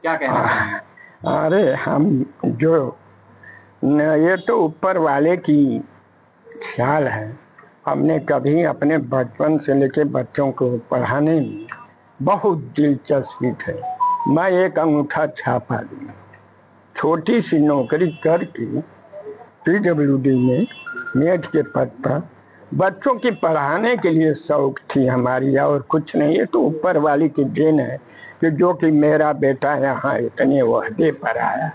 क्या कहना चाहेंगे? अरे हम जो ये तो ऊपर वाले की ख्याल है। हमने कभी अपने बचपन से लेके बच्चों को पढ़ाने में बहुत दिलचस्पी है। मैं एक अंगूठा छाप आदमी, छोटी सी नौकरी करके PWD में नेट के पद पर बच्चों की पढ़ाने के लिए शौक थी हमारी, और कुछ नहीं। ये तो ऊपर वाली की देन है कि जो कि मेरा बेटा यहाँ इतने ओहदे पर आया,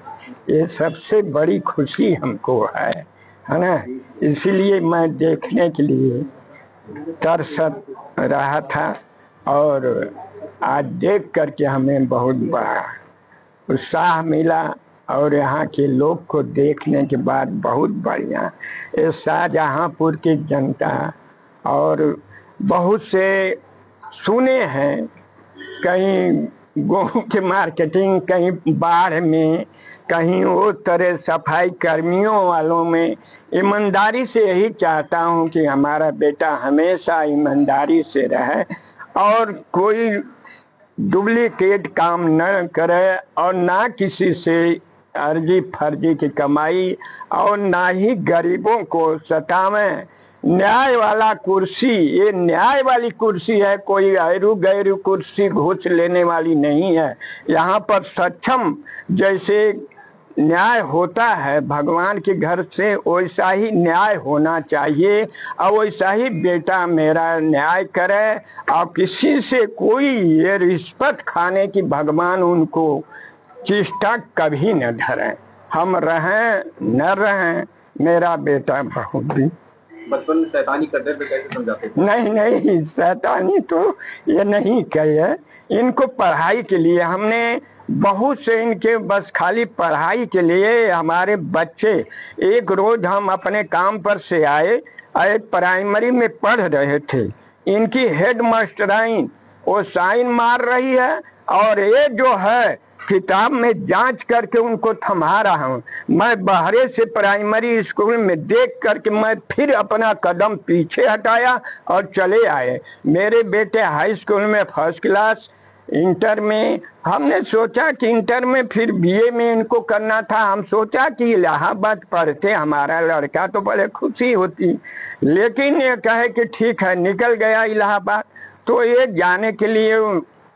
ये सबसे बड़ी खुशी हमको है ना। इसीलिए मैं देखने के लिए तरस रहा था, और आज देख करके हमें बहुत बड़ा उत्साह मिला। और यहाँ के लोग को देखने के बाद बहुत बढ़िया, ये शाहजहाँपुर की जनता और बहुत से सुने हैं, कहीं गेहूं के मार्केटिंग, कहीं बाढ़ में, कहीं वो तरह सफाई कर्मियों वालों में। ईमानदारी से यही चाहता हूँ कि हमारा बेटा हमेशा ईमानदारी से रहे और कोई डुप्लीकेट काम न करे, और ना किसी से अर्जी फर्जी की कमाई, और ना ही गरीबों को सतावे। न्याय वाला कुर्सी, ये न्याय वाली कुर्सी है, कोई ऐरू गैरू कुर्सी घूस लेने वाली नहीं है। यहाँ पर सक्षम जैसे न्याय होता है भगवान के घर से, वैसा ही न्याय होना चाहिए, और वैसा ही बेटा मेरा न्याय करे, और किसी से कोई ये रिश्वत खाने की भगवान उनको चेष्टा कभी न धरें। हम रहें न रहें, मेरा बेटा बहुत ही बचपन में शैतानी करते थे, कैसे समझाते थे? नहीं, शैतानी तो ये नहीं कहे। इनको पढ़ाई के लिए हमने बहुत से, इनके बस खाली पढ़ाई के लिए हमारे बच्चे। एक रोज हम अपने काम पर से आए, प्राइमरी में पढ़ रहे थे, इनकी हेड मास्टराइन वो साइन मार रही है, और ये जो है किताब में जांच करके उनको थमा रहा हूँ। मैं बाहरे से प्राइमरी स्कूल में देख करके मैं फिर अपना कदम पीछे हटाया और चले आए। मेरे बेटे हाई स्कूल में फर्स्ट क्लास, इंटर में हमने सोचा कि इंटर में फिर BA में इनको करना था। हम सोचा कि इलाहाबाद पढ़ते हमारा लड़का तो बड़े खुशी होती, लेकिन ये कहे कि ठीक है निकल गया इलाहाबाद। तो ये जाने के लिए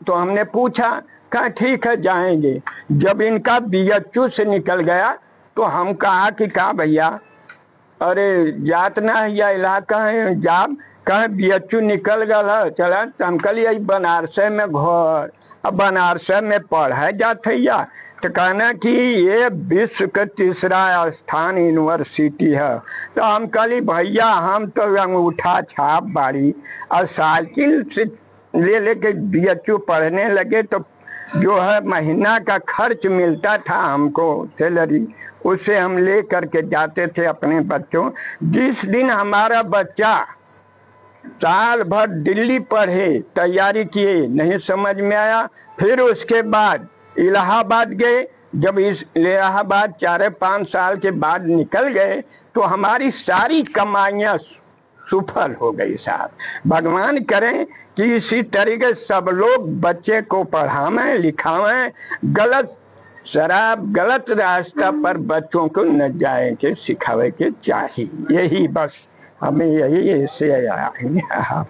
तो हमने पूछा, कहा ठीक है जाएंगे। जब इनका BHU से निकल गया तो हम कहा कि कहा भैया, अरे जात ना है या इलाका है जाब, कहे BHU निकल गया चला। तो हम कहिए बनारस में घर, अब बनारस में पढ़े जात है। तो कहना कि ये विश्व का तीसरा स्थान यूनिवर्सिटी है। तो हम कही भैया हम तो अंगूठा छाप बाड़ी और साइकिल से ले लेके BHU पढ़ने लगे, तो जो है महीना का खर्च मिलता था हमको सैलरी, उसे हम ले करके जाते थे अपने बच्चों। जिस दिन हमारा बच्चा साल भर दिल्ली पढ़े, तैयारी किए, नहीं समझ में आया, फिर उसके बाद इलाहाबाद गए। जब इस इलाहाबाद 4-5 साल के बाद निकल गए तो हमारी सारी कमाइयाँ सुफल हो गई साहब। भगवान करें कि इसी तरीके सब लोग बच्चे को पढ़ावें लिखावें, गलत शराब गलत रास्ता पर बच्चों को न जाए के सिखावे के चाहिए। यही बस हमें यही ऐसे आया।